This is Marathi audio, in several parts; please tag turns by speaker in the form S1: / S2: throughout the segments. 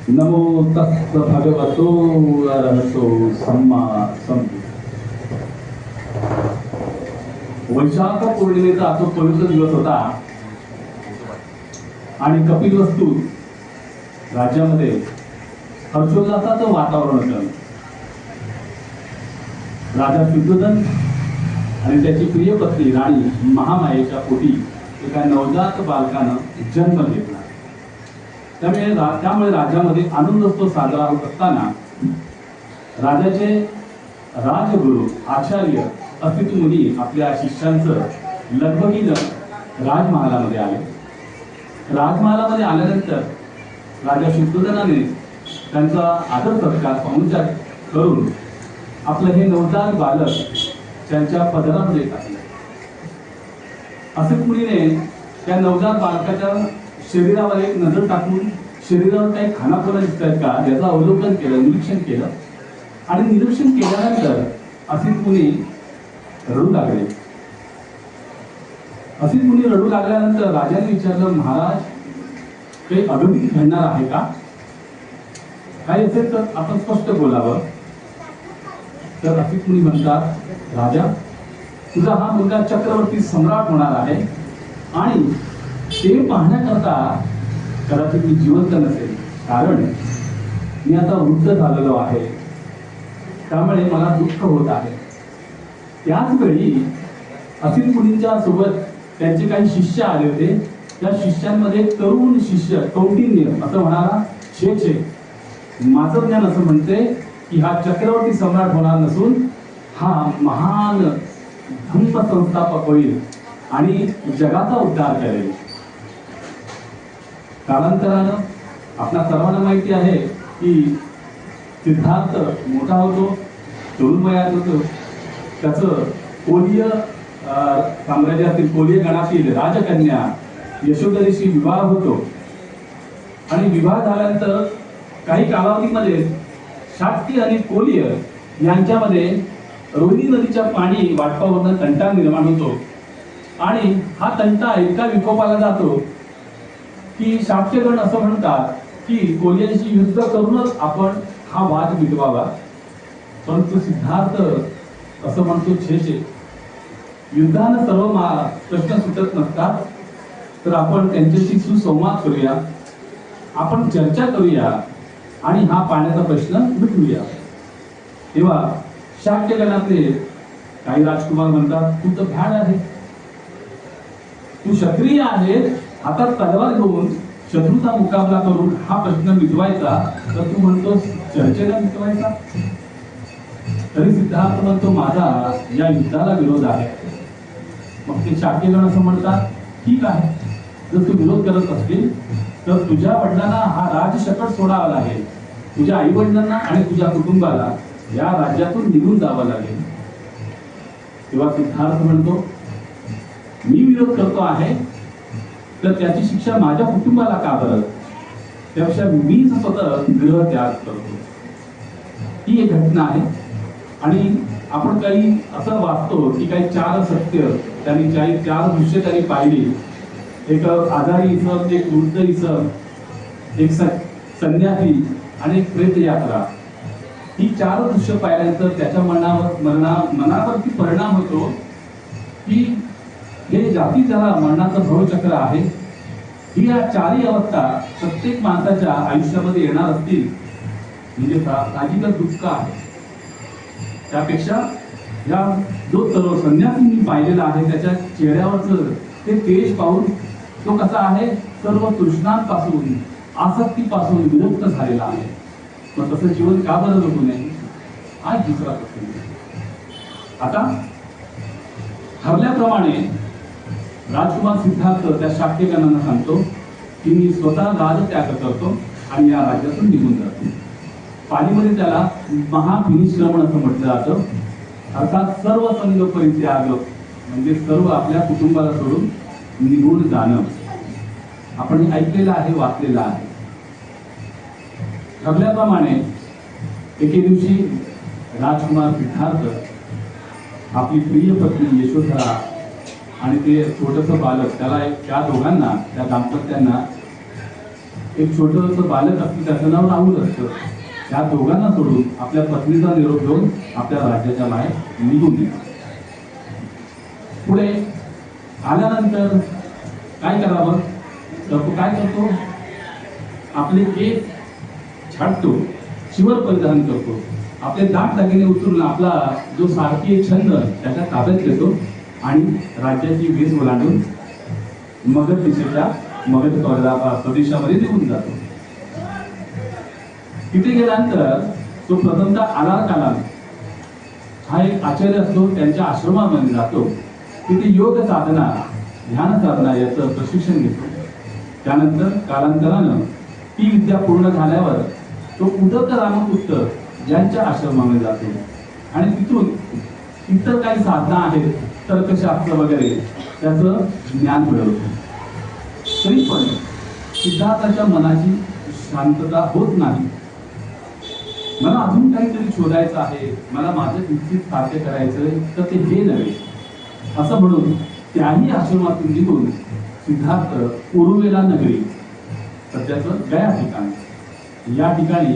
S1: नमो तस् भगवतो अरहतो सम्मा संबुद्ध. वैशाख पौर्णिमेचा तो पवित्र दिवस होता आणि कपिलवस्तू राज्यामध्ये हर्षोल्लासाचं वातावरण होतं. राजा शुद्धोधन आणि त्याची प्रिय पत्नी राणी महामायेच्या पोटी एका नवजात बालकानं जन्म घेतला. त्यामुळे राज्यामध्ये आनंदोत्सव साजरा होत असताना राजाचे राजगुरू आचार्य असित मुनी आपल्या शिष्यांचं लगबगीनं राजमहालामध्ये आले. राजमहालामध्ये आल्यानंतर राजा शुद्धोधनाने त्यांचा आदर सत्कार पाहुणचार करून आपलं हे नवजात बालक त्यांच्या पदरामध्ये टाकलं. असित मुनीने त्या नवजात बालकाच्या शरीरावर एक नजर टाकून शरीरावर काही खानाखोरा दिसत आहेत का याचं अवलोकन केलं, निरीक्षण केलं. आणि निरीक्षण केल्यानंतर असित मुनी रडू लागले. असित मुनी रडू लागल्यानंतर राजाने विचारलं, महाराज काही अगतिक घडणार आहे का? काही असेल तर आपण स्पष्ट बोलावं. तर असित मुनी म्हणतात, राजा तुझा हा मुलगा चक्रवर्ती सम्राट होणार आहे आणि ते पाहण्याकरता कदाचित मी जिवंत नसेल, कारण मी आता वृद्ध झालेलो आहे. त्यामुळे मला दुःख होत आहे. त्याच वेळी असित मुनींच्या सोबत त्यांचे काही शिष्य आले होते. त्या शिष्यांमध्ये तरुण शिष्य कौंडिन्य असं म्हणाला, छे माझं ज्ञान असं म्हणते की हा चक्रवर्ती सम्राट होणार नसून हा महान धम्म संस्थापक होईल आणि जगाचा उद्धार करेल. कालांतरानं आपल्या सर्वांना माहिती आहे की सिद्धार्थ मोठा होतो, तरुण वयात होतो. त्याचं कोलीय साम्राज्यातील कोलीय गणातील राजकन्या यशोधरेशी विवाह होतो आणि विवाह झाल्यानंतर काही कालावधीमध्ये शाक्य आणि कोलीय यांच्यामध्ये रोहिणी नदीच्या पाणी वाटपावरून तंटा निर्माण होतो आणि हा तंटा इतका विकोपाला जातो की शाक्यगण असं म्हणतात की कोलियांशी युद्ध करूनच आपण हा वाद मिटवावा. परंतु सिद्धार्थ असं म्हणतो, छे युद्धानं सर्व प्रश्न सुटत नसतात, तर आपण त्यांच्याशी सुसंवाद करूया, आपण चर्चा करूया आणि हा पाण्याचा प्रश्न मिटवूया. तेव्हा शाक्यगणातले काही राजकुमार म्हणतात, तू तर भ्याड आहे, तू क्षत्रिय आहे, हातात तलवार घेऊन शत्रूचा मुकाबला करून हा प्रश्न मिटवायचा, तर तू म्हणतोस चर्चेला मिटवायचा. तरी सिद्धार्थ म्हणतो, माझा या युद्धाला विरोध आहे. मग ते शाक्यगण असं म्हणतात, ठीक आहे, जर तू विरोध करत असतील तर तुझ्या वडिलांना हा राजशकट सोडावा लागेल. तुझ्या आई वडिलांना आणि तुझ्या कुटुंबाला या राज्यातून निघून जावं लागेल. तेव्हा सिद्धार्थ म्हणतो, मी विरोध करतो आहे तर त्याची शिक्षा माझ्या कुटुंबाला का बरं? त्यापेक्षा मीच स्वतः गृह त्याग करतो. ही एक घटना आहे. आणि आपण काही असं वाचतो की काही चार सत्य त्यांनी चार दृश्य त्यांनी पाहिली. एक आजारी इसम, एक वृद्ध इसम, एक संन्यासी आणि एक प्रेत यात्रा. ही चार दृश्य पाहिल्यानंतर त्याच्या मनावरती परिणाम होतो की हे जाती जरा मरणाचं भवचक्र आहे. ही या चारही अवस्था प्रत्येक माणसाच्या आयुष्यामध्ये येणार असतील म्हणजे साहजिकच दुःख आहे. त्यापेक्षा या जो सर्व संन्यासी मी पाहिलेला आहे त्याच्या चेहऱ्यावरचं ते तेज पाहून तो कसा आहे, सर्व तृष्णांपासून आसक्तीपासून विमुक्त झालेला आहे. मग तसं जीवन का बरं जगू नये? आज दुसरा प्रश्न. आता ठरल्याप्रमाणे राजकुमार सिद्धार्थ त्या शाक्यगणांना सांगतो की मी स्वतः राजत्याग करतो आणि या राज्यातून निघून जातो. पालीमध्ये त्याला महाविनिष्क्रमण असं म्हटलं जातं. अर्थात सर्व संघ परित्याग म्हणजे सर्व आपल्या कुटुंबाला सोडून निघून जाणं. आपण हे ऐकलेलं आहे, वाचलेलं आहे. ठरल्याप्रमाणे एके दिवशी राजकुमार सिद्धार्थ आपली प्रिय पत्नी यशोधरा आणि ते छोटंसं बालक त्या दोघांना, त्या दाम्पत्यांना एक छोटंसं बालक असतं, त्याचं नाव राहुल असतं. त्या दोघांना सोडून आपल्या पत्नीचा निरोप घेऊन आपल्या राज्याच्या बाहेर निघून गेला. पुढे आल्यानंतर काय करावं, तर तो काय करतो, आपले केस छाटतो, शिवर परिधान करतो, आपले दाट दागिने उचलून आपला जो सारखी छंद त्याच्या ताब्यात घेतो आणि राज्याची वेस ओलांडून मगध दिशेच्या मगध प्रदेशामध्ये निघून जातो. तिथे गेल्यानंतर तो प्रथमतः आलार कालान हा एक आचार्य असतो, त्यांच्या आश्रमामध्ये जातो. तिथे योग साधना, ध्यान साधना याचं प्रशिक्षण घेतो. त्यानंतर कालांतरानं ती विद्या पूर्ण झाल्यावर तो उदक रामपुत्र यांच्या आश्रमामध्ये जातो आणि तिथून इतर काही साधना आहेत, तर्कशास्त्र वगैरे त्याचं ज्ञान मिळवतो. तरी पण सिद्धार्थाच्या मनाची शांतता होत नाही. मला अजून काहीतरी शोधायचं आहे, मला माझं इच्छित साध्य करायचंय, तर ते हे नव्हे असं म्हणून त्याही आश्रमातून निघून सिद्धार्थ उरुवेला नगरी, सध्याचं गया ठिकाण, या ठिकाणी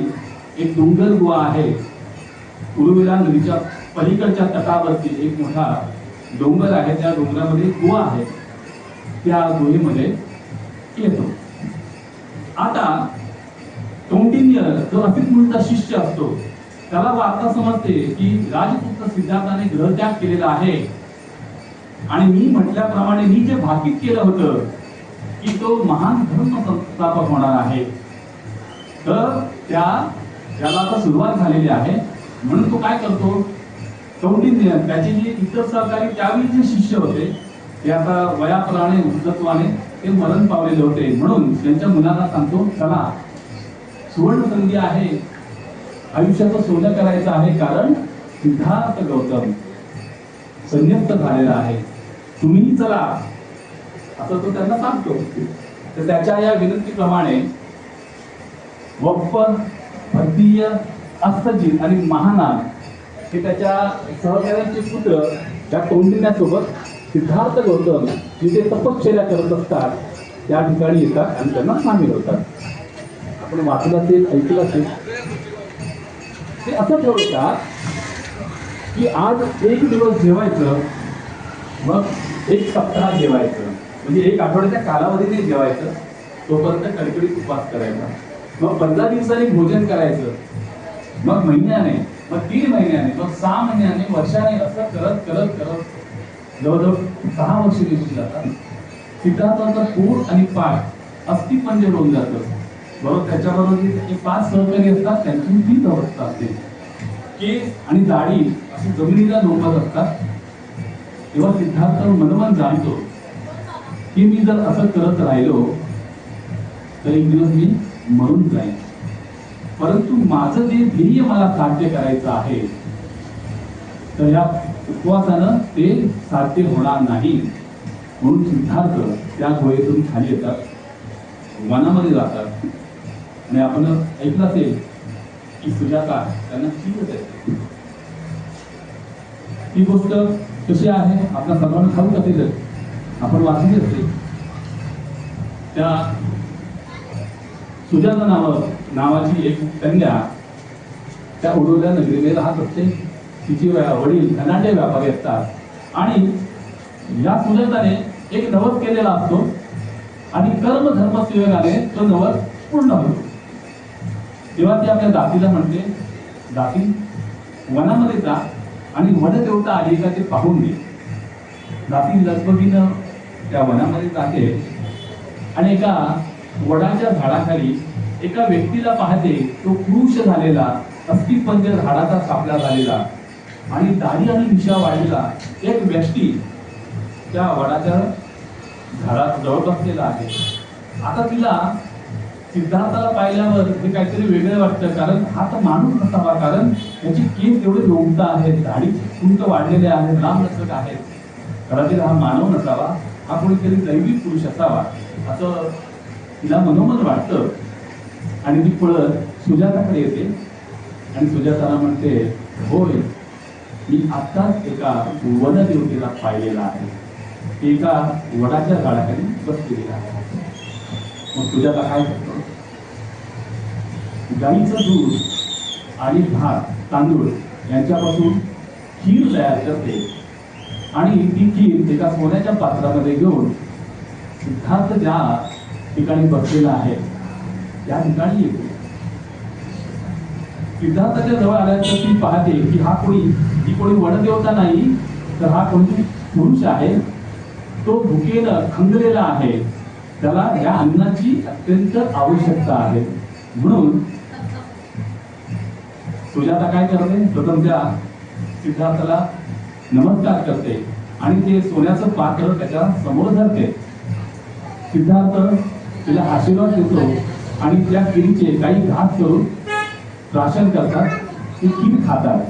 S1: एक डोंगर गुहा आहे. उरुवेला नदीच्या पलीकडच्या तटावरती एक मोठा डोंगर आहे, त्या डोंगरामध्ये गुहा आहे, त्या गुहेमध्ये येतो. आता कौंडिन्य जो असित मुळचा शिष्य असतो त्याला वार्ता समजते की राजपुत्र सिद्धार्थाने ग्रहत्याग केलेला आहे आणि मी म्हटल्याप्रमाणे मी जे भाकीत केलं होतं की तो महान धर्म संस्थापक होणार आहे, तर त्याला आता सुरुवात झालेली आहे. म्हणून तो काय करतो, कौंडिन्य त्याचे जे इतर सहकारी त्यावेळी जे शिष्य होते ते आता वयाप्रमाणे वृद्धत्वाने ते मरण पावलेले होते, म्हणून त्यांच्या मुलांना सांगतो, चला सुवर्ण संधी आहे, आयुष्याचं सोनं करायचं आहे, कारण सिद्धार्थ गौतम संन्यस्त झालेला आहे, तुम्ही चला, असं तो त्यांना सांगतो. तर त्याच्या या विनंतीप्रमाणे वप्प, भरतीय, अस्तजित आणि महानाग हे त्याच्या सहकार्यांचे पुत्र त्या कौंडिन्यासोबत सिद्धार्थ गौतम जिथे तपश्चर्या करत असतात त्या ठिकाणी येतात आणि त्यांना सामील होतात. आपण वाचलं असेल, ऐकलं असेल, ते असं ठरवतात की आज एक दिवस जेवायचं, मग एक सप्ताह जेवायचं, म्हणजे एक आठवड्याच्या कालावधीने जेवायचं, तोपर्यंत कडकडीत उपवास करायचा, मग 15 दिवसांनी भोजन करायचं, मग महिन्याने, मग 3 महिन्याने, मग 6 महिन्याने, वर्षाने, असं करत करत करत जवळजवळ 6 वर्ष निघून जातात. सिद्धार्थाचा पोट आणि पाय अस्थिपंजर होऊन जातं. बरोबर त्याच्याबरोबर जे 5 सहकारी असतात त्यांची तीच अवस्था असते. केस आणि दाढी अशी जमिनीला लोंबत असतात. तेव्हा सिद्धार्थ मनोमन जाणतो की मी जर असं करत राहिलो तर एक दिवस मी मरून जाईन, परंतु माझं जे ध्येय मला साध्य करायचं आहे तर या उपवासानं ते साध्य होणार नाही. म्हणून सिद्धार्थ त्या गुहेतून खाली येतात, वनामध्ये जातात आणि आपण ऐकलं असेल की सुजाता त्यांना चीर देते. ही गोष्ट कशी आहे आपल्या सर्वांना ठाऊक असेल, आपण वाचली असेल. त्या सुजाता नावाची एक कन्या त्या उरुवेला नगरीमध्ये राहत असते. तिचे वडील धनाढ्य व्यापारी असतात आणि या सुजाताने एक नवस केलेला असतो आणि कर्म धर्म संयोगाने तो नवस पूर्ण होतो. तेव्हा ती आपल्या दासीला म्हणते, दासी वनामध्ये जा आणि वनदेवता आली का ते पाहून घे. दासी लगबगीनं त्या वनामध्ये जाते आणि एका वडाच्या झाडाखाली एका व्यक्तीला पाहते. तो क्रूश झालेला, अस्थिपंजर झाडाचा सापला झालेला आणि दाढी आणि मिशा वाढलेला एक व्यक्ती त्या वडाच्या झाडात जवळ बसलेला आहे. आता तिला सिद्धार्थाला पाहिल्यावर हे काहीतरी वेगळं वाटतं, कारण हा तर माणूस नसावा, कारण त्याची केस एवढे लोंबता आहेत, दाढी कुंट वाढलेले आहेत, लांब लचक आहेत, कदाचित हा मानव नसावा, हा कोणीतरी दैवी पुरुष असावा असं तिला मनोमन वाटतं. आणि ती पळत सुजाताकडे येते आणि सुजाताला म्हणते, होय मी आत्ताच एका वनदेवतेला पाहिलेला आहे, एका वडाच्या झाडाखाली बसलेली आहे. मग सुजाता काय करतो, गाईचं दूध आणि भात तांदूळ यांच्यापासून खीर तयार करते आणि ती खीर एका सोन्याच्या पात्रामध्ये घेऊन सिद्धार्थ ज्या ठिकाणी बसलेला आहे त्या ठिकाणी येते. सिद्धार्थाच्या जवळ आल्यानंतर ती पाहते की ही कोणी वनदेवता नाही, तर हा कोणी पुरुष आहे. तो भुकेनं खंगलेला आहे, त्याला या अन्नाची अत्यंत आवश्यकता आहे. म्हणून सुजाता काय करते, प्रथम त्या सिद्धार्थाला नमस्कार करते आणि ते सोन्याचं पात्र त्याच्या समोर धरते. सिद्धार्थ तिला आशीर्वाद देतो आणि त्या खीरीचे काही घास करून प्राशन करतात. ती खीर खातात.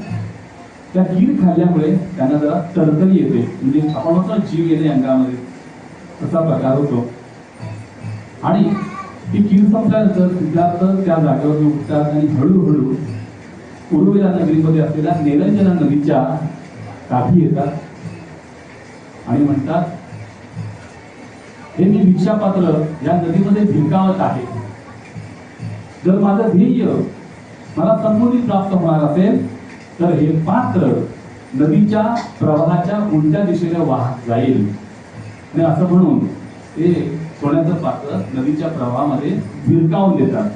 S1: त्या खीर खाल्ल्यामुळे त्यांना जरा तरतरी येते, म्हणजे आपण म्हणतो जीव येणे अंगामध्ये, तसा प्रकार होतो. आणि ती खीर संपल्यानंतर सिद्धार्थ त्या जागेवर उठतात आणि हळूहळू उर्मिला नगरीमध्ये असलेल्या निरंजना नदीच्या काठी येतात आणि म्हणतात, हे मी भिक्षापात्र या नदीमध्ये भिरकावत आहे. जर माझं ध्येय मला समृद्धी प्राप्त होणार असेल तर हे पात्र नदीच्या प्रवाहाच्या उलट्या दिशेने वाहत जाईल. आणि असं म्हणून ते सोन्याचं पात्र नदीच्या प्रवाहामध्ये भिरकावून देतात.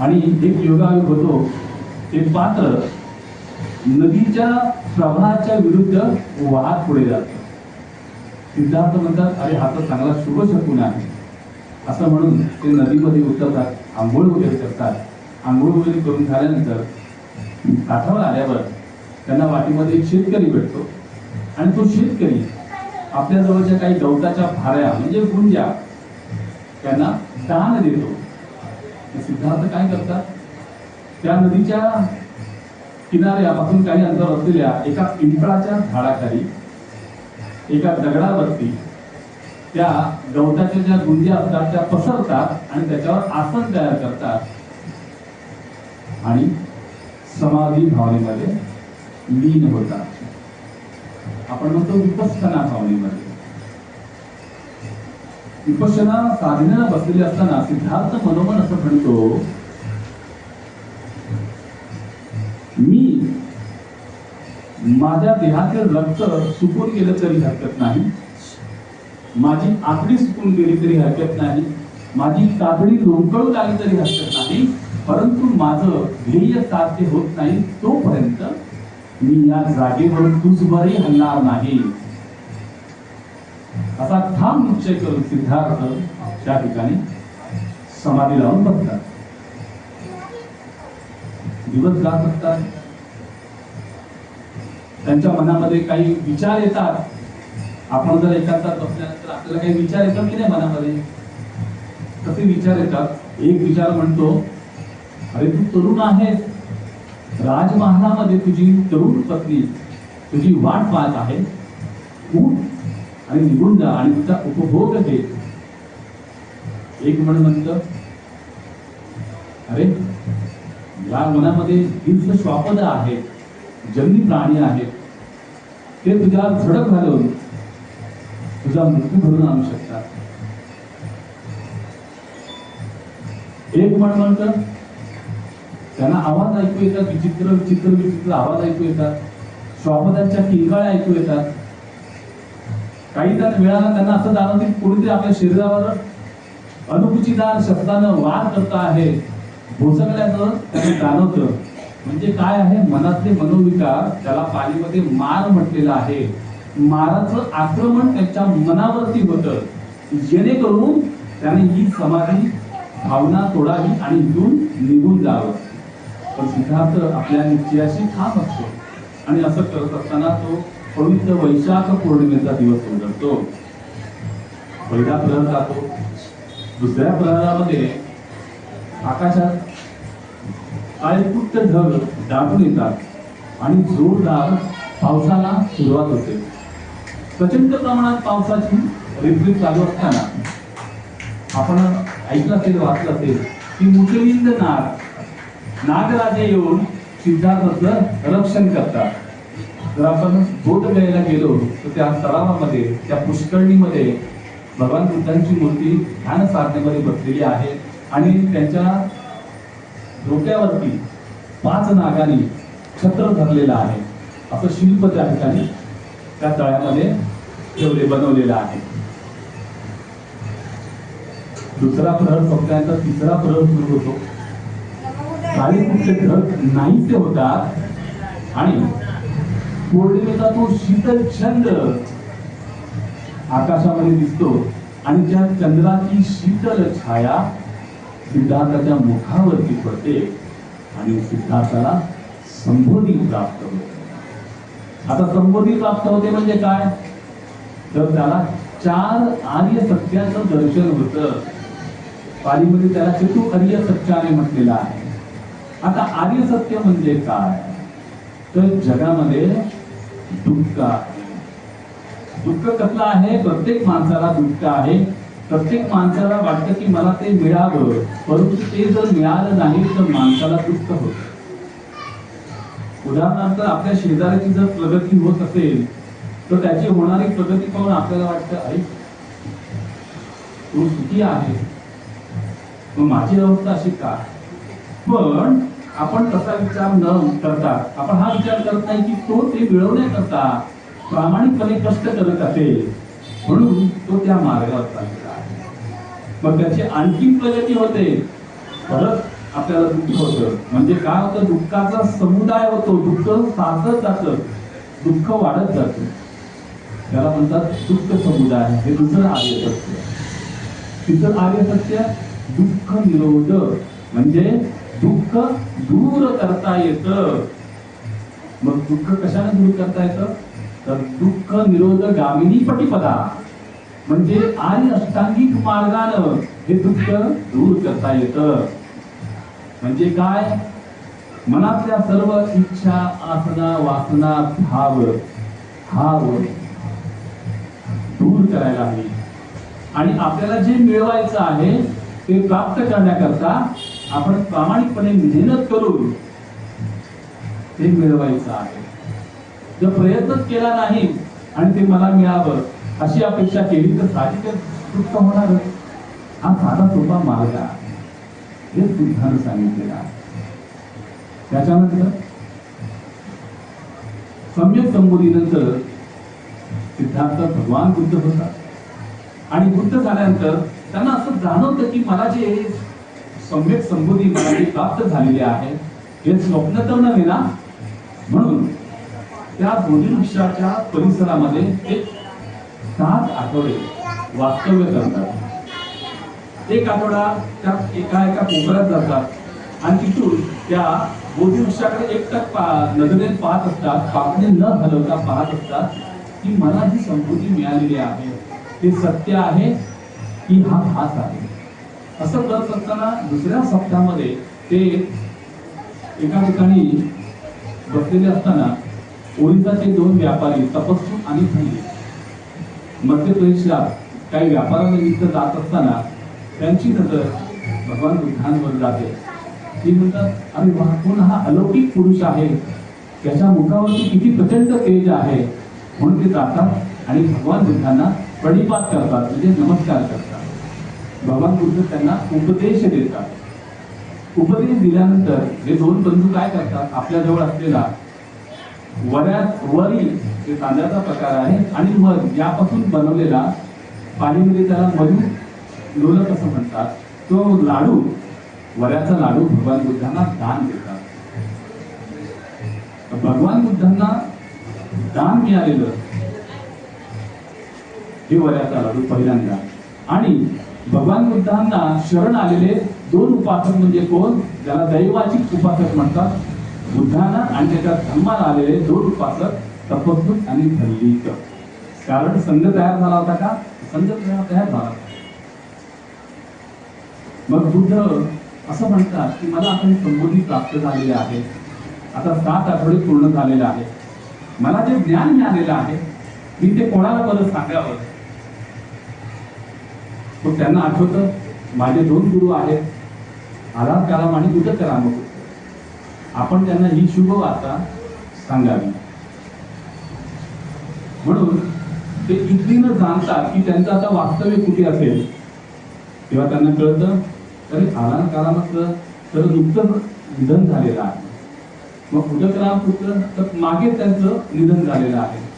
S1: आणि एक योगायोग होतो, ते पात्र नदीच्या प्रवाहाच्या विरुद्ध वाहत पुढे जातं. सिद्धार्थ म्हणतात, अरे हा तर चांगला शुभ शकुन आहे. असं म्हणून ते नदीमध्ये उतरतात, आंघोळ वगैरे करतात. आंघोळ वगैरे करून झाल्यानंतर काठावर आल्यावर त्यांना वाटीमध्ये एक शेतकरी भेटतो आणि तो शेतकरी आपल्या जवळच्या काही गवताच्या भाऱ्या म्हणजे गुंजा त्यांना दान देतो. सिद्धार्थ काय करतात, त्या नदीच्या किनाऱ्यापासून काही अंतर असलेल्या एका पिंपळाच्या झाडाखाली एका दगडावरती त्या गवताच्या ज्या गुंज्या असतात त्या पसरतात आणि त्याच्यावर आसन तयार करतात आणि समाधी भावनेमध्ये लीन होतात. आपण म्हणतो विपස්සना भावनेमध्ये. विपස්සना साधनेला बसलेले असताना सिद्धार्थ मनोमन असं म्हणतो, मी माझ्या देहातील रक्त सुकून गेलं तरी हरकत नाही, माझी आतडी सुकून गेली तरी हरकत नाही, माझी कातडी लोंबकळू लागली तरी हरकत नाही, परंतु माझं ध्येय साध्य होत नाही तोपर्यंत मी या जागेवरून तुझभरही हलणार नाही. असा ठाम निश्चय करून सिद्धार्थ त्या ठिकाणी समाधी लावून बसतात. दिवस जात असतात. त्यांच्या मनामध्ये काही विचार येतात. आपण जर एकांतात बसल्यानंतर आपल्याला काही विचार येतात की नाही मनामध्ये, कसे विचार येतात. एक विचार म्हणतो, अरे तू तरुण आहेस, राजमहालामध्ये तुझी तरुण पत्नी तुझी वाट पाहत आहे, उठ आणि निघून जा आणि तुझा उपभोग घे. एक मन म्हणतं, अरे या मनामध्ये हिंस्र श्वापद आहेत, जंगली प्राणी आहेत, ते तुझ्या झडप घालून तुझा मृत्यू घडून आणू शकतात. एक मन म्हणतं, त्यांना आवाज ऐकू येतात, विचित्र विचित्र विचित्र आवाज ऐकू येतात, श्वापदांच्या किंकाळ्या ऐकू येतात. काही जण वेळाला त्यांना असं जाणवतं की कोणीतरी आपल्या शरीरावर अनुकुचिदार शब्दानं वार करत आहे, भोसकल्याचं त्यांना जाणवतं. म्हणजे काय आहे, मनातले मनोविकार, त्याला पालीमध्ये मार म्हटलेला आहे. माराचं आक्रमण त्यांच्या मनावरती होतं, जेणेकरून त्याने ही समाधी भावना तोडावी आणि इथून निघून जावं. पण सिद्धार्थ आपल्या निश्चयाशी ठाम असतो आणि असं करत असताना तो पवित्र वैशाख पौर्णिमेचा दिवस उजळतो. पहिला प्रहर जातो. दुसऱ्या प्रहरामध्ये आकाशात काळीकुट्ट ढग दाटून येतात आणि जोरदार पावसाला सुरुवात होते. प्रचंड प्रमाणात पावसाची रिपरिप चालू असताना आपण ऐकलं असेल, वाचलं असेल की मुचलिंद नागराजे येऊन सिद्धार्थाचं रक्षण करतात. जर आपण बोधगयेला गेलो तर त्या तलावामध्ये, त्या पुष्करणीमध्ये भगवान बुद्धांची मूर्ती ध्यान साधनेमध्ये बसलेली आहे. आणि त्यांच्या डोक्यावरती 5 नागांनी छत्र धरलेलं आहे असं शिल्प त्या ठिकाणी त्या तळ्यामध्ये बनवलेलं आहे. दुसरा प्रहर संपल्यानंतर तिसरा प्रहर सुरू होतो. काळीकुटले ढग नाहीसे होतात आणि पौर्णिमेचा तो शीतल चंद्र आकाशामध्ये दिसतो आणि त्या चंद्राची शीतल छाया सिद्धार्थाच्या मुखावरती पडते आणि सिद्धार्थाला संबोधी प्राप्त होते. आता संबोधी प्राप्त होते म्हणजे काय, तर त्याला 4 आर्य सत्याचं दर्शन होतं. पालीमध्ये त्याला चतु आर्य सत्याने म्हटलेलं आहे. आता आर्य सत्य म्हणजे काय, तर जगामध्ये दुःख आहे. दुःख कसलं आहे, प्रत्येक माणसाला दुःख आहे. प्रत्येक माणसाला वाटतं की मला ते मिळावं, परंतु ते जर मिळालं नाही तर माणसाला दुःख होतं. उदाहरणार्थ आपल्या शेजाऱ्याची जर प्रगती होत असेल तर त्याची होणारी प्रगती पाहून आपल्याला वाटतं आई तो सुखी आहे, मग माझी अवस्था अशी का. पण आपण तसा विचार न करता आपण हा विचार करत नाही की तो ते मिळवण्याकरता प्रामाणिकपणे कष्ट करत असेल म्हणून तो त्या मार्गावर चाललेला आहे. मग त्याची आणखी प्रगती होते, परत आपल्याला दुःख होतं. म्हणजे काय होतं, दुःखाचा समुदाय होतो. दुःख साचत जातं, दुःख वाढत जातं. त्याला म्हणतात दुःख समुदाय. हे दुसरं आर्य सत्य. तिसरं आर्य सत्य दुःख निरोध, म्हणजे दुःख दूर करता येतं. मग दुःख कशाने दूर करता येतं, तर दुःख निरोध गामिनी पटिपदा, म्हणजे आर्य अष्टांगिक मार्गानं हे दुःख दूर करता येतं. म्हणजे काय, मनातल्या सर्व इच्छा, आसना, वासना, भाव दूर करायला हवी. आणि आपल्याला जे मिळवायचं आहे ते प्राप्त करण्याकरता आपण प्रामाणिकपणे मेहनत करून ते मिळवायचं आहे. जर प्रयत्नच केला नाही आणि ते मला मिळावं अशी अपेक्षा केली तर साहजिकच दुःख होणार. हा साधा सोपा मार्ग आहे, हे बुद्धानं सांगितलेलं आहे. त्याच्यानंतर सम्यक संबोधीनंतर सिद्धार्थ भगवान बुद्ध होता. आणि बुद्ध झाल्यानंतर त्यांना असं जाणवतं की मला जे सम्यक संबोधी मला जे प्राप्त झालेले आहे हे स्वप्न तर नव्हे ना. म्हणून त्या बोधिवृक्षाच्या परिसरामध्ये ते 7 आठवडे वास्तव्य करतात. एक आठवडा त्या एका कोपऱ्यात जातात आणि तिथून त्या बोधिवृक्षाकडे एकटक नजरेने पाहत असतात, पापणे न हलवता पाहत असतात की मला जी संबोधी मिळालेली आहे ते सत्य आहे की हा भास आहे. असं करत असताना दुसऱ्या सप्ताहामध्ये ते एका ठिकाणी बसलेले असताना ओरिसाचे 2 व्यापारी तपस्वी आणि धनी मध्य प्रदेशात काही व्यापारानिमित्त जात असताना त्यांची नजर भगवान बुद्धांवर जाते. ती म्हणतात, अरे वा, कोण हा अलौकिक पुरुष आहे, त्याच्या मुखावरती किती प्रचंड तेज आहे. म्हणून ते जातात आणि भगवान बुद्धांना प्रणिपात करतात, म्हणजे नमस्कार करतात. भगवान बुद्ध त्यांना उपदेश देतात. उपदेश दिल्यानंतर हे 2 बंधू काय करतात, आपल्या जवळ असलेला वरी हे तांदळाचा प्रकार आहे आणि मध यापासून बनवलेला, पाणीमध्ये त्याला मधु लोलक असं म्हणतात, तो लाडू, वऱ्याचा लाडू भगवान बुद्धांना दान देतात. भगवान बुद्धांना दान मिळालेलं हे वऱ्याचा लाडू पहिल्यांदा. आणि भगवान बुद्धांना शरण आलेले 2 उपासक म्हणजे कोण, ज्याला दैवाची उपासक म्हणतात, बुद्धांना आणि त्याच्या धर्माला आलेले 2 उपासक तपस्वी आणि धल्लीक. कारण संघ तयार झाला होता का, संघ तयार झाला. मग बुद्ध असं म्हणतात की मला आता संबोधी प्राप्त झालेले आहे. आता 7 आठवडे पूर्ण झालेले आहे. मला जे ज्ञान मिळालेलं आहे मी ते कोणाला बरं सांगावं. मग त्यांना आठवतं माझे 2 गुरु आहेत, आधार कालाम आणि बुद्ध कराम. आपण त्यांना ही शुभ वार्ता सांगावी. म्हणून ते इतकी न जाणतात की त्यांचं आता वास्तव्य कुठे असेल. तेव्हा त्यांना कळतं तरी कालांतरानं तर नुकतंच निधन झालेलं आहे. मग उदकराम पुत्र तर मागे त्यांचं निधन झालेलं आहे.